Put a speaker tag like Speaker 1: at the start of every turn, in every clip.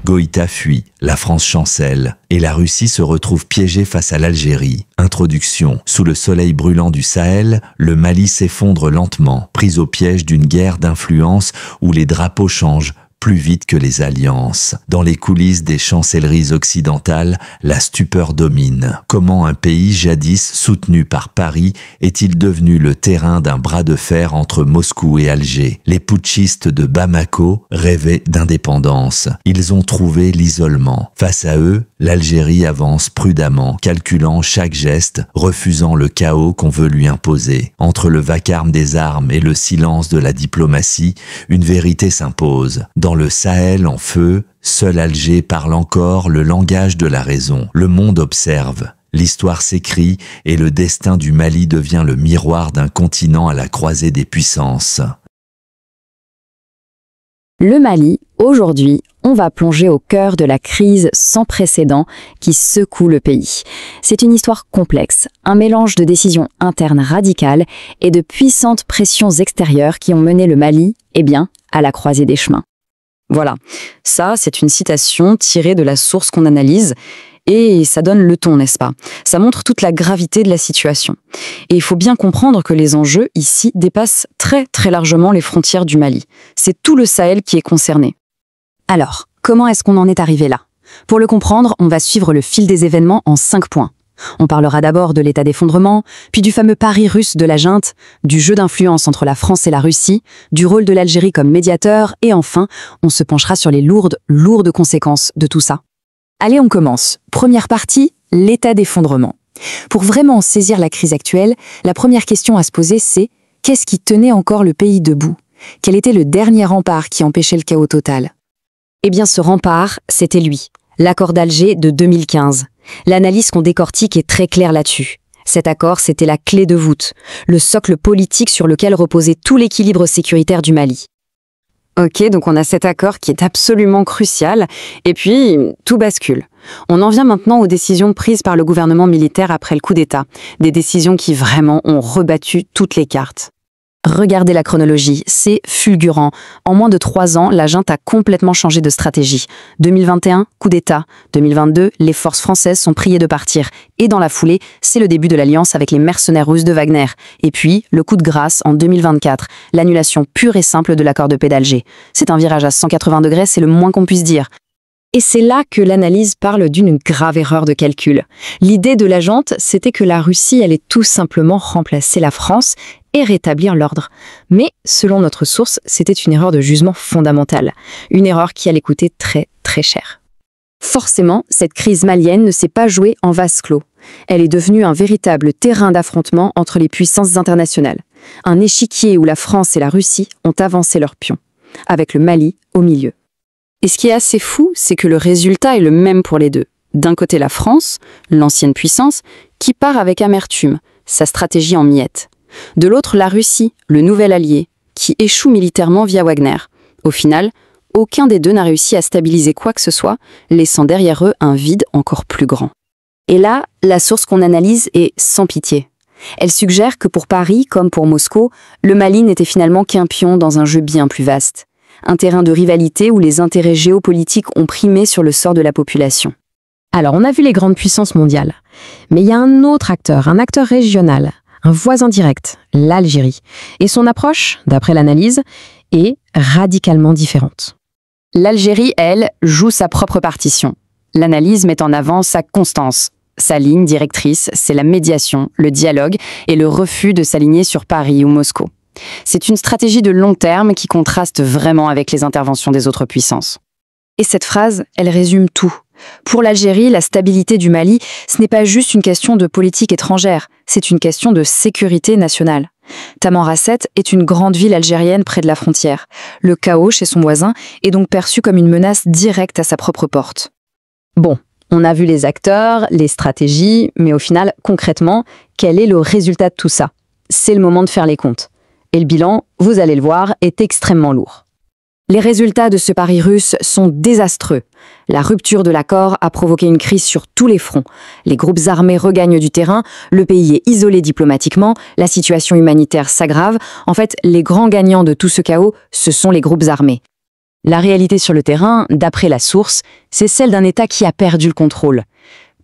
Speaker 1: Goïta fuit, la France chancelle, et la Russie se retrouve piégée face à l'Algérie. Introduction. Sous le soleil brûlant du Sahel, le Mali s'effondre lentement, pris au piège d'une guerre d'influence où les drapeaux changent plus vite que les alliances. Dans les coulisses des chancelleries occidentales, la stupeur domine. Comment un pays jadis soutenu par Paris est-il devenu le terrain d'un bras de fer entre Moscou et Alger? Les putschistes de Bamako rêvaient d'indépendance. Ils ont trouvé l'isolement. Face à eux, l'Algérie avance prudemment, calculant chaque geste, refusant le chaos qu'on veut lui imposer. Entre le vacarme des armes et le silence de la diplomatie, une vérité s'impose. Dans le Sahel en feu, seul Alger parle encore le langage de la raison. Le monde observe. L'histoire s'écrit et le destin du Mali devient le miroir d'un continent à la croisée des puissances.
Speaker 2: Le Mali, aujourd'hui, on va plonger au cœur de la crise sans précédent qui secoue le pays. C'est une histoire complexe, un mélange de décisions internes radicales et de puissantes pressions extérieures qui ont mené le Mali, à la croisée des chemins. Voilà, ça c'est une citation tirée de la source qu'on analyse et ça donne le ton, n'est-ce pas? Ça montre toute la gravité de la situation. Et il faut bien comprendre que les enjeux ici dépassent très très largement les frontières du Mali. C'est tout le Sahel qui est concerné. Alors, comment est-ce qu'on en est arrivé là? Pour le comprendre, on va suivre le fil des événements en 5 points. On parlera d'abord de l'état d'effondrement, puis du fameux pari russe de la junte, du jeu d'influence entre la France et la Russie, du rôle de l'Algérie comme médiateur, et enfin, on se penchera sur les lourdes conséquences de tout ça. Allez, on commence. Première partie, l'état d'effondrement. Pour vraiment saisir la crise actuelle, la première question à se poser, c'est qu'est-ce qui tenait encore le pays debout? Quel était le dernier rempart qui empêchait le chaos total? Eh bien, ce rempart, c'était lui, l'accord d'Alger de 2015. L'analyse qu'on décortique est très claire là-dessus. Cet accord, c'était la clé de voûte, le socle politique sur lequel reposait tout l'équilibre sécuritaire du Mali. Ok, donc on a cet accord qui est absolument crucial, et puis tout bascule. On en vient maintenant aux décisions prises par le gouvernement militaire après le coup d'État, des décisions qui vraiment ont rebattu toutes les cartes. Regardez la chronologie, c'est fulgurant. En moins de 3 ans, la junte a complètement changé de stratégie. 2021, coup d'État. 2022, les forces françaises sont priées de partir. Et dans la foulée, c'est le début de l'alliance avec les mercenaires russes de Wagner. Et puis, le coup de grâce en 2024, l'annulation pure et simple de l'accord de paix d'Alger. C'est un virage à 180 degrés, c'est le moins qu'on puisse dire. Et c'est là que l'analyse parle d'une grave erreur de calcul. L'idée de la junte, c'était que la Russie allait tout simplement remplacer la France et rétablir l'ordre. Mais, selon notre source, c'était une erreur de jugement fondamentale. Une erreur qui allait coûter très, très cher. Forcément, cette crise malienne ne s'est pas jouée en vase clos. Elle est devenue un véritable terrain d'affrontement entre les puissances internationales. Un échiquier où la France et la Russie ont avancé leurs pions, avec le Mali au milieu. Et ce qui est assez fou, c'est que le résultat est le même pour les deux. D'un côté la France, l'ancienne puissance, qui part avec amertume, sa stratégie en miettes. De l'autre la Russie, le nouvel allié, qui échoue militairement via Wagner. Au final, aucun des deux n'a réussi à stabiliser quoi que ce soit, laissant derrière eux un vide encore plus grand. Et là, la source qu'on analyse est sans pitié. Elle suggère que pour Paris, comme pour Moscou, le Mali n'était finalement qu'un pion dans un jeu bien plus vaste. Un terrain de rivalité où les intérêts géopolitiques ont primé sur le sort de la population. Alors, on a vu les grandes puissances mondiales. Mais il y a un autre acteur, un acteur régional, un voisin direct, l'Algérie. Et son approche, d'après l'analyse, est radicalement différente. L'Algérie, elle, joue sa propre partition. L'analyse met en avant sa constance. Sa ligne directrice, c'est la médiation, le dialogue et le refus de s'aligner sur Paris ou Moscou. C'est une stratégie de long terme qui contraste vraiment avec les interventions des autres puissances. Et cette phrase, elle résume tout. Pour l'Algérie, la stabilité du Mali, ce n'est pas juste une question de politique étrangère, c'est une question de sécurité nationale. Tamanrasset est une grande ville algérienne près de la frontière. Le chaos chez son voisin est donc perçu comme une menace directe à sa propre porte. Bon, on a vu les acteurs, les stratégies, mais au final, concrètement, quel est le résultat de tout ça? C'est le moment de faire les comptes. Et le bilan, vous allez le voir, est extrêmement lourd. Les résultats de ce pari russe sont désastreux. La rupture de l'accord a provoqué une crise sur tous les fronts. Les groupes armés regagnent du terrain, le pays est isolé diplomatiquement, la situation humanitaire s'aggrave. En fait, les grands gagnants de tout ce chaos, ce sont les groupes armés. La réalité sur le terrain, d'après la source, c'est celle d'un État qui a perdu le contrôle.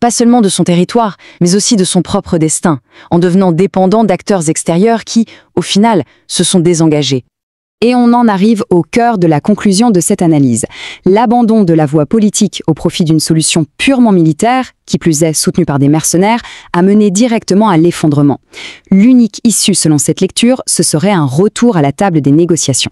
Speaker 2: Pas seulement de son territoire, mais aussi de son propre destin, en devenant dépendant d'acteurs extérieurs qui, au final, se sont désengagés. Et on en arrive au cœur de la conclusion de cette analyse. L'abandon de la voie politique au profit d'une solution purement militaire, qui plus est soutenue par des mercenaires, a mené directement à l'effondrement. L'unique issue selon cette lecture, ce serait un retour à la table des négociations.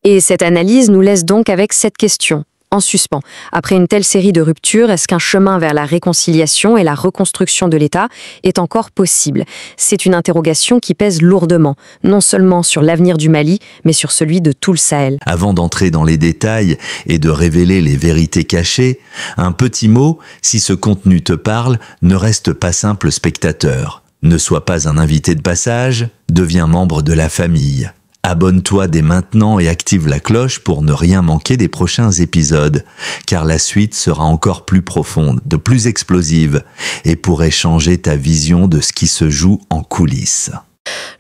Speaker 2: Et cette analyse nous laisse donc avec cette question, en suspens. Après une telle série de ruptures, est-ce qu'un chemin vers la réconciliation et la reconstruction de l'État est encore possible? C'est une interrogation qui pèse lourdement, non seulement sur l'avenir du Mali, mais sur celui de tout le Sahel.
Speaker 1: Avant d'entrer dans les détails et de révéler les vérités cachées, un petit mot, si ce contenu te parle, ne reste pas simple spectateur. Ne sois pas un invité de passage, deviens membre de la famille. Abonne-toi dès maintenant et active la cloche pour ne rien manquer des prochains épisodes, car la suite sera encore plus profonde, de plus explosive, et pourrait changer ta vision de ce qui se joue en coulisses.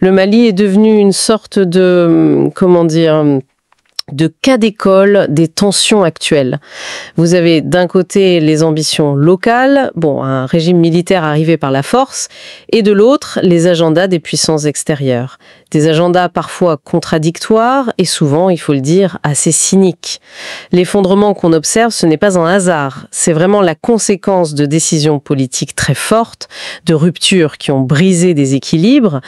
Speaker 3: Le Mali est devenu une sorte de, de cas d'école des tensions actuelles. Vous avez d'un côté les ambitions locales, un régime militaire arrivé par la force, et de l'autre les agendas des puissances extérieures. Des agendas parfois contradictoires et souvent, il faut le dire, assez cyniques. L'effondrement qu'on observe, ce n'est pas un hasard. C'est vraiment la conséquence de décisions politiques très fortes, de ruptures qui ont brisé des équilibres,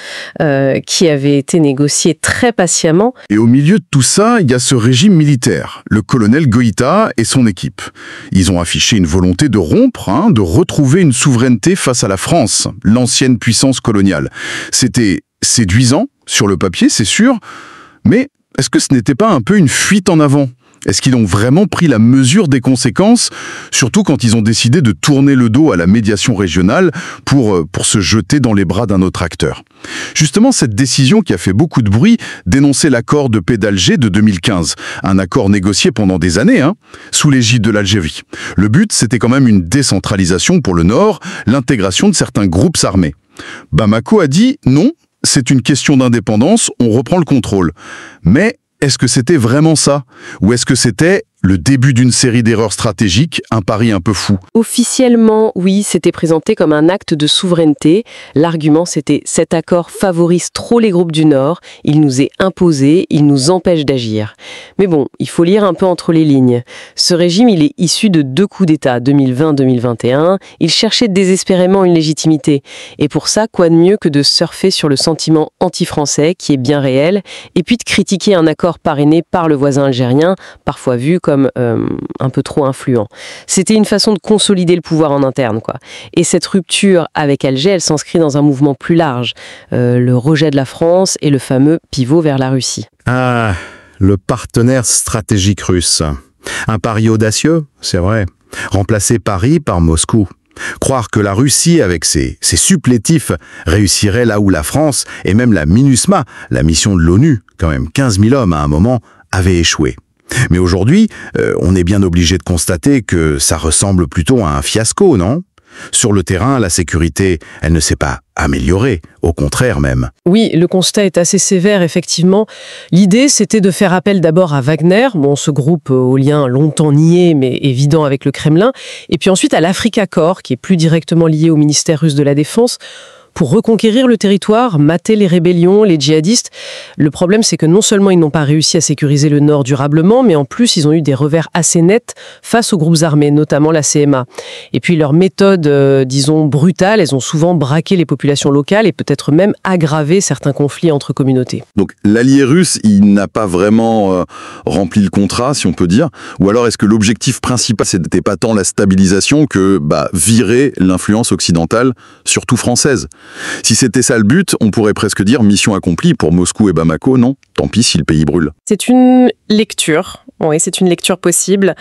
Speaker 3: qui avaient été négociés très patiemment.
Speaker 4: Et au milieu de tout ça, il y a ce régime militaire, le colonel Goïta et son équipe. Ils ont affiché une volonté de rompre, de retrouver une souveraineté face à la France, l'ancienne puissance coloniale. C'était séduisant sur le papier, c'est sûr, mais est-ce que ce n'était pas un peu une fuite en avant ? Est-ce qu'ils ont vraiment pris la mesure des conséquences, surtout quand ils ont décidé de tourner le dos à la médiation régionale pour se jeter dans les bras d'un autre acteur ? Justement, cette décision qui a fait beaucoup de bruit dénonçait l'accord de paix d'Alger de 2015, un accord négocié pendant des années, sous l'égide de l'Algérie. Le but, c'était quand même une décentralisation pour le Nord, l'intégration de certains groupes armés. Bamako a dit non, c'est une question d'indépendance, on reprend le contrôle. Mais est-ce que c'était vraiment ça ? Ou est-ce que c'était le début d'une série d'erreurs stratégiques, un pari un peu fou ?
Speaker 3: Officiellement, oui, c'était présenté comme un acte de souveraineté. L'argument, c'était « cet accord favorise trop les groupes du Nord, il nous est imposé, il nous empêche d'agir ». Mais bon, il faut lire un peu entre les lignes. Ce régime, il est issu de 2 coups d'État, 2020-2021. Il cherchait désespérément une légitimité. Et pour ça, quoi de mieux que de surfer sur le sentiment anti-français, qui est bien réel, et puis de critiquer un accord parrainé par le voisin algérien, parfois vu comme un peu trop influent. C'était une façon de consolider le pouvoir en interne, quoi. Et cette rupture avec Alger, elle s'inscrit dans un mouvement plus large, le rejet de la France et le fameux pivot vers la Russie.
Speaker 4: Ah, le partenaire stratégique russe. Un pari audacieux, c'est vrai. Remplacer Paris par Moscou. Croire que la Russie, avec ses supplétifs, réussirait là où la France, et même la MINUSMA, la mission de l'ONU, quand même 15 000 hommes à un moment, avait échoué. Mais aujourd'hui, on est bien obligé de constater que ça ressemble plutôt à un fiasco, non ? Sur le terrain, la sécurité, elle ne s'est pas améliorée, au contraire même.
Speaker 3: Oui, le constat est assez sévère, effectivement. L'idée, c'était de faire appel d'abord à Wagner, ce groupe aux liens longtemps niés, mais évidents avec le Kremlin, et puis ensuite à l'Africa Corps, qui est plus directement lié au ministère russe de la Défense, pour reconquérir le territoire, mater les rébellions, les djihadistes. Le problème, c'est que non seulement ils n'ont pas réussi à sécuriser le Nord durablement, mais en plus, ils ont eu des revers assez nets face aux groupes armés, notamment la CMA. Et puis, leurs méthodes, disons, brutales, elles ont souvent braqué les populations locales et peut-être même aggravé certains conflits entre communautés.
Speaker 4: Donc, l'allié russe, il n'a pas vraiment rempli le contrat, si on peut dire. Ou alors, est-ce que l'objectif principal, c'était pas tant la stabilisation que virer l'influence occidentale, surtout française ? Si c'était ça le but, on pourrait presque dire mission accomplie pour Moscou et Bamako, non ? Tant pis si le pays brûle.
Speaker 3: C'est une lecture. Oui, c'est une lecture possible.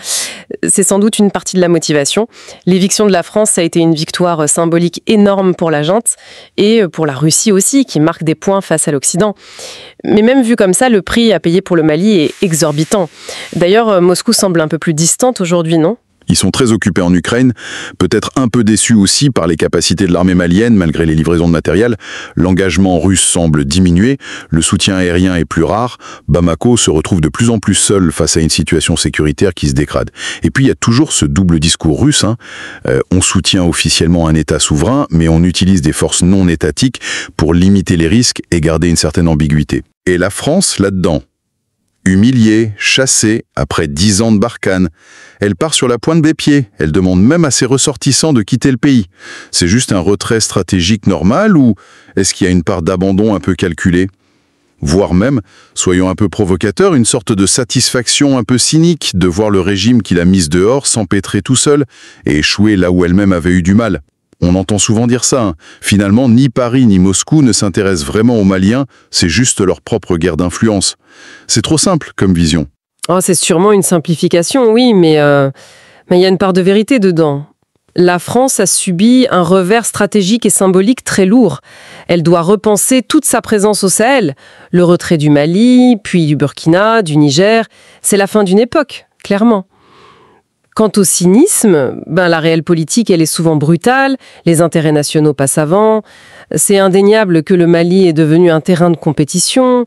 Speaker 3: C'est sans doute une partie de la motivation. L'éviction de la France, ça a été une victoire symbolique énorme pour la junte et pour la Russie aussi, qui marque des points face à l'Occident. Mais même vu comme ça, le prix à payer pour le Mali est exorbitant. D'ailleurs, Moscou semble un peu plus distante aujourd'hui, non ?
Speaker 4: Ils sont très occupés en Ukraine, peut-être un peu déçus aussi par les capacités de l'armée malienne malgré les livraisons de matériel. L'engagement russe semble diminuer, le soutien aérien est plus rare. Bamako se retrouve de plus en plus seul face à une situation sécuritaire qui se dégrade. Et puis il y a toujours ce double discours russe. On soutient officiellement un État souverain, mais on utilise des forces non étatiques pour limiter les risques et garder une certaine ambiguïté. Et la France là-dedans, humiliée, chassée, après 10 ans de Barkhane. Elle part sur la pointe des pieds. Elle demande même à ses ressortissants de quitter le pays. C'est juste un retrait stratégique normal ou est-ce qu'il y a une part d'abandon un peu calculée? Voire même, soyons un peu provocateurs, une sorte de satisfaction un peu cynique de voir le régime qui l'a mise dehors s'empêtrer tout seul et échouer là où elle-même avait eu du mal. On entend souvent dire ça. Finalement, ni Paris ni Moscou ne s'intéressent vraiment aux Maliens, c'est juste leur propre guerre d'influence. C'est trop simple comme vision.
Speaker 3: Oh, c'est sûrement une simplification, oui, mais il y a une part de vérité dedans. La France a subi un revers stratégique et symbolique très lourd. Elle doit repenser toute sa présence au Sahel. Le retrait du Mali, puis du Burkina, du Niger, c'est la fin d'une époque, clairement. Quant au cynisme, la réelle politique, elle est souvent brutale, les intérêts nationaux passent avant, c'est indéniable que le Mali est devenu un terrain de compétition,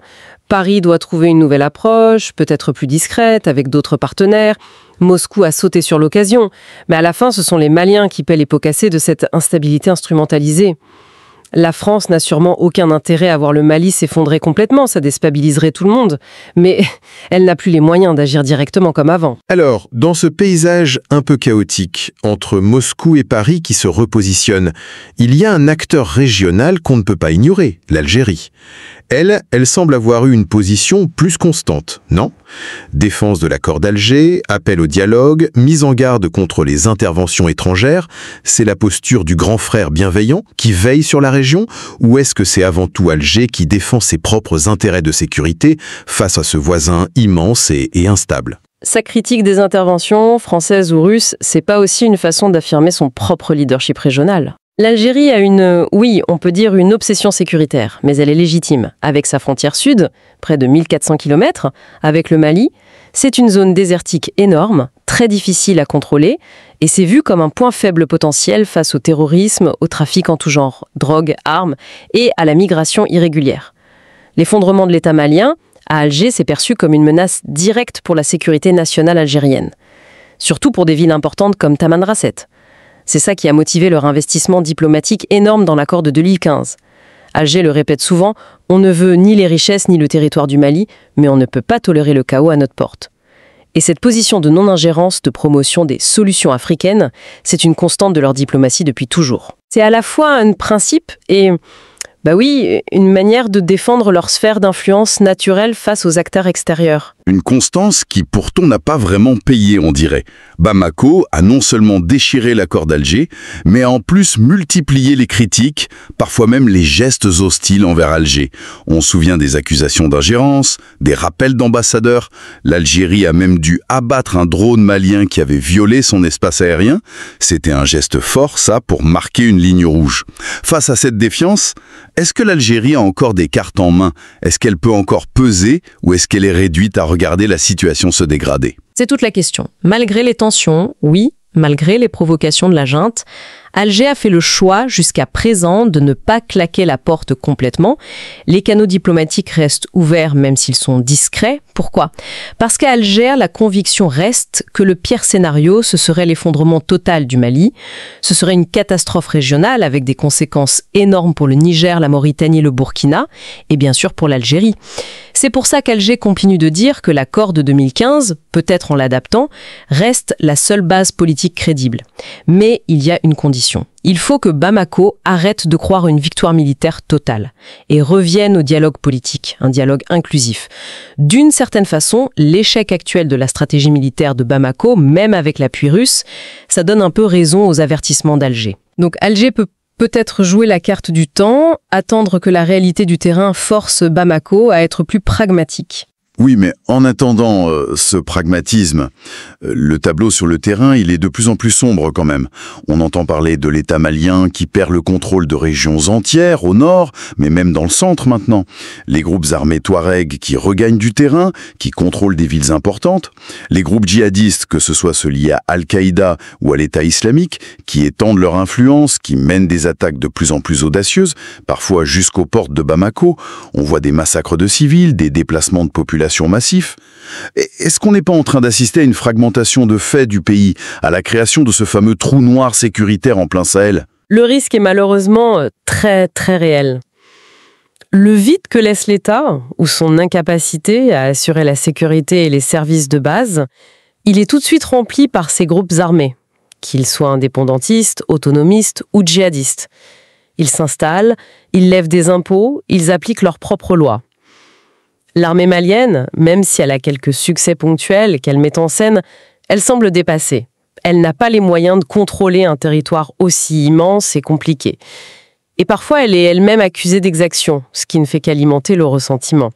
Speaker 3: Paris doit trouver une nouvelle approche, peut-être plus discrète, avec d'autres partenaires, Moscou a sauté sur l'occasion, mais à la fin, ce sont les Maliens qui paient les pots cassés de cette instabilité instrumentalisée. La France n'a sûrement aucun intérêt à voir le Mali s'effondrer complètement, ça déstabiliserait tout le monde. Mais elle n'a plus les moyens d'agir directement comme avant.
Speaker 5: Alors, dans ce paysage un peu chaotique, entre Moscou et Paris qui se repositionnent, il y a un acteur régional qu'on ne peut pas ignorer, l'Algérie. Elle semble avoir eu une position plus constante, non? Défense de l'accord d'Alger, appel au dialogue, mise en garde contre les interventions étrangères, c'est la posture du grand frère bienveillant qui veille sur la région, ou est-ce que c'est avant tout Alger qui défend ses propres intérêts de sécurité face à ce voisin immense et instable?
Speaker 3: Sa critique des interventions, françaises ou russes, c'est pas aussi une façon d'affirmer son propre leadership régional. L'Algérie a on peut dire une obsession sécuritaire, mais elle est légitime. Avec sa frontière sud, près de 1400 km, avec le Mali, c'est une zone désertique énorme, très difficile à contrôler, et c'est vu comme un point faible potentiel face au terrorisme, au trafic en tout genre, drogue, armes, et à la migration irrégulière. L'effondrement de l'État malien, à Alger, c'est perçu comme une menace directe pour la sécurité nationale algérienne. Surtout pour des villes importantes comme Tamanrasset. C'est ça qui a motivé leur investissement diplomatique énorme dans l'accord de 2015. Alger le répète souvent, on ne veut ni les richesses ni le territoire du Mali, mais on ne peut pas tolérer le chaos à notre porte. Et cette position de non-ingérence, de promotion des solutions africaines, c'est une constante de leur diplomatie depuis toujours. C'est à la fois un principe et, une manière de défendre leur sphère d'influence naturelle face aux acteurs extérieurs.
Speaker 4: Une constance qui pourtant n'a pas vraiment payé, on dirait. Bamako a non seulement déchiré l'accord d'Alger, mais a en plus multiplié les critiques, parfois même les gestes hostiles envers Alger. On se souvient des accusations d'ingérence, des rappels d'ambassadeurs. L'Algérie a même dû abattre un drone malien qui avait violé son espace aérien. C'était un geste fort, ça, pour marquer une ligne rouge. Face à cette défiance, est-ce que l'Algérie a encore des cartes en main? Est-ce qu'elle peut encore peser ou est-ce qu'elle est réduite à regarder la situation se dégrader?
Speaker 6: C'est toute la question. Malgré les tensions, oui, malgré les provocations de la junte, Alger a fait le choix jusqu'à présent de ne pas claquer la porte complètement. Les canaux diplomatiques restent ouverts même s'ils sont discrets. Pourquoi? Parce qu'à Alger, la conviction reste que le pire scénario, ce serait l'effondrement total du Mali. Ce serait une catastrophe régionale avec des conséquences énormes pour le Niger, la Mauritanie et le Burkina, et bien sûr pour l'Algérie. C'est pour ça qu'Alger continue de dire que l'accord de 2015, peut-être en l'adaptant, reste la seule base politique crédible. Mais il y a une condition. Il faut que Bamako arrête de croire une victoire militaire totale et revienne au dialogue politique, un dialogue inclusif. D'une certaine façon, l'échec actuel de la stratégie militaire de Bamako, même avec l'appui russe, ça donne un peu raison aux avertissements d'Alger. Donc Alger peut peut-être jouer la carte du temps, attendre que la réalité du terrain force Bamako à être plus pragmatique.
Speaker 4: Oui, mais en attendant ce pragmatisme, le tableau sur le terrain, il est de plus en plus sombre quand même. On entend parler de l'État malien qui perd le contrôle de régions entières au nord, mais même dans le centre maintenant. Les groupes armés Touareg qui regagnent du terrain, qui contrôlent des villes importantes. Les groupes djihadistes, que ce soit ceux liés à Al-Qaïda ou à l'État islamique, qui étendent leur influence, qui mènent des attaques de plus en plus audacieuses, parfois jusqu'aux portes de Bamako. On voit des massacres de civils, des déplacements de population massifs. Est-ce qu'on n'est pas en train d'assister à une fragmentation de fait du pays, à la création de ce fameux trou noir sécuritaire en plein Sahel?
Speaker 3: Le risque est malheureusement très très réel. Le vide que laisse l'État, ou son incapacité à assurer la sécurité et les services de base, il est tout de suite rempli par ces groupes armés, qu'ils soient indépendantistes, autonomistes ou djihadistes. Ils s'installent, ils lèvent des impôts, ils appliquent leurs propres lois. L'armée malienne, même si elle a quelques succès ponctuels qu'elle met en scène, elle semble dépassée. Elle n'a pas les moyens de contrôler un territoire aussi immense et compliqué. Et parfois, elle est elle-même accusée d'exaction, ce qui ne fait qu'alimenter le ressentiment.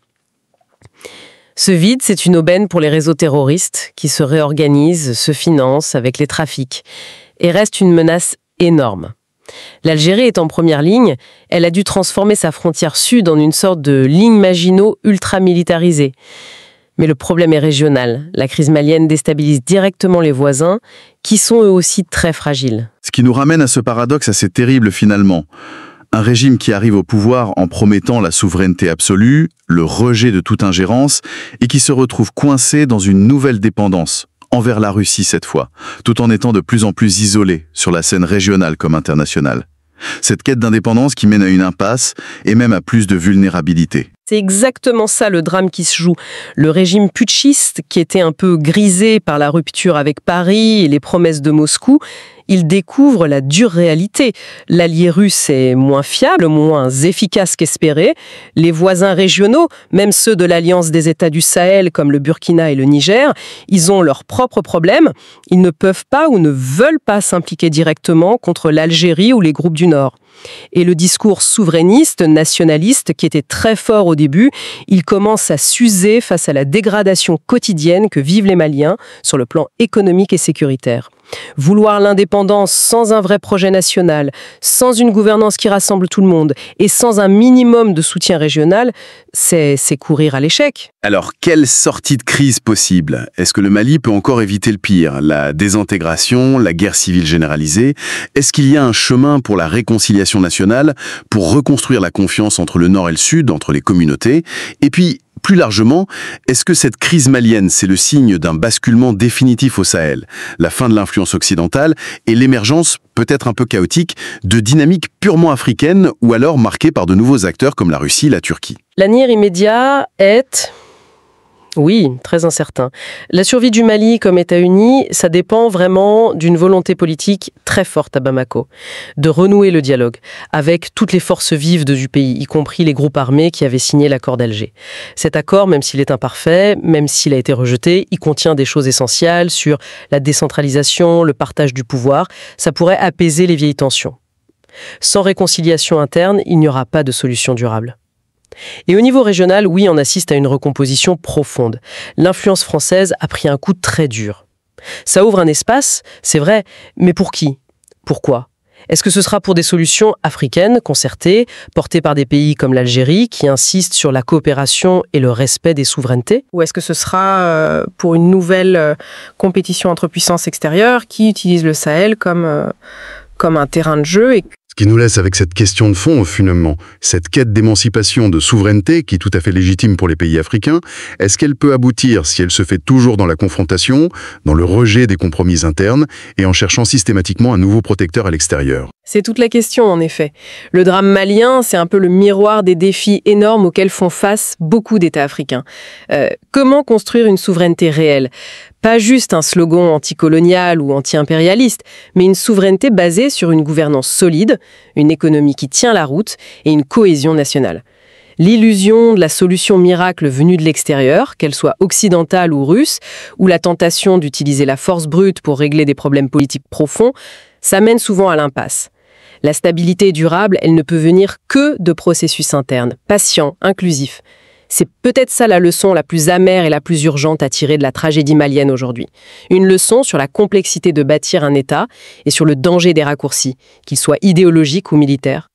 Speaker 3: Ce vide, c'est une aubaine pour les réseaux terroristes qui se réorganisent, se financent avec les trafics, et reste une menace énorme. L'Algérie est en première ligne, elle a dû transformer sa frontière sud en une sorte de ligne Maginot ultra-militarisée. Mais le problème est régional. La crise malienne déstabilise directement les voisins, qui sont eux aussi très fragiles.
Speaker 4: Ce qui nous ramène à ce paradoxe assez terrible finalement. Un régime qui arrive au pouvoir en promettant la souveraineté absolue, le rejet de toute ingérence, et qui se retrouve coincé dans une nouvelle dépendance, envers la Russie cette fois, tout en étant de plus en plus isolé sur la scène régionale comme internationale. Cette quête d'indépendance qui mène à une impasse et même à plus de vulnérabilité.
Speaker 3: C'est exactement ça le drame qui se joue. Le régime putschiste, qui était un peu grisé par la rupture avec Paris et les promesses de Moscou, il découvre la dure réalité. L'allié russe est moins fiable, moins efficace qu'espéré. Les voisins régionaux, même ceux de l'Alliance des États du Sahel comme le Burkina et le Niger, ils ont leurs propres problèmes. Ils ne peuvent pas ou ne veulent pas s'impliquer directement contre l'Algérie ou les groupes du Nord. Et le discours souverainiste, nationaliste, qui était très fort au début, il commence à s'user face à la dégradation quotidienne que vivent les Maliens sur le plan économique et sécuritaire. Vouloir l'indépendance sans un vrai projet national, sans une gouvernance qui rassemble tout le monde et sans un minimum de soutien régional, c'est courir à l'échec.
Speaker 4: Alors, quelle sortie de crise possible? Est-ce que le Mali peut encore éviter le pire? La désintégration, la guerre civile généralisée? Est-ce qu'il y a un chemin pour la réconciliation nationale, pour reconstruire la confiance entre le Nord et le Sud, entre les communautés? Et puis, plus largement, est-ce que cette crise malienne, c'est le signe d'un basculement définitif au Sahel, la fin de l'influence occidentale et l'émergence, peut-être un peu chaotique, de dynamiques purement africaines ou alors marquées par de nouveaux acteurs comme la Russie, la Turquie?
Speaker 3: L'avenir immédiat est... Oui, très incertain. La survie du Mali comme État uni, ça dépend vraiment d'une volonté politique très forte à Bamako, de renouer le dialogue avec toutes les forces vives du pays, y compris les groupes armés qui avaient signé l'accord d'Alger. Cet accord, même s'il est imparfait, même s'il a été rejeté, il contient des choses essentielles sur la décentralisation, le partage du pouvoir. Ça pourrait apaiser les vieilles tensions. Sans réconciliation interne, il n'y aura pas de solution durable. Et au niveau régional, oui, on assiste à une recomposition profonde. L'influence française a pris un coup très dur. Ça ouvre un espace, c'est vrai, mais pour qui? Pourquoi? Est-ce que ce sera pour des solutions africaines, concertées, portées par des pays comme l'Algérie, qui insistent sur la coopération et le respect des souverainetés?
Speaker 7: Ou est-ce que ce sera pour une nouvelle compétition entre puissances extérieures qui utilisent le Sahel comme un terrain de jeu et
Speaker 4: Ce qui nous laisse avec cette question de fond, finalement, cette quête d'émancipation, de souveraineté, qui est tout à fait légitime pour les pays africains, est-ce qu'elle peut aboutir si elle se fait toujours dans la confrontation, dans le rejet des compromis internes, et en cherchant systématiquement un nouveau protecteur à l'extérieur?
Speaker 7: C'est toute la question, en effet. Le drame malien, c'est un peu le miroir des défis énormes auxquels font face beaucoup d'États africains. Comment construire une souveraineté réelle? Pas juste un slogan anticolonial ou anti-impérialiste, mais une souveraineté basée sur une gouvernance solide, une économie qui tient la route et une cohésion nationale. L'illusion de la solution miracle venue de l'extérieur, qu'elle soit occidentale ou russe, ou la tentation d'utiliser la force brute pour régler des problèmes politiques profonds, ça mène souvent à l'impasse. La stabilité durable, elle ne peut venir que de processus internes, patients, inclusifs. C'est peut-être ça la leçon la plus amère et la plus urgente à tirer de la tragédie malienne aujourd'hui. Une leçon sur la complexité de bâtir un État et sur le danger des raccourcis, qu'ils soient idéologiques ou militaires.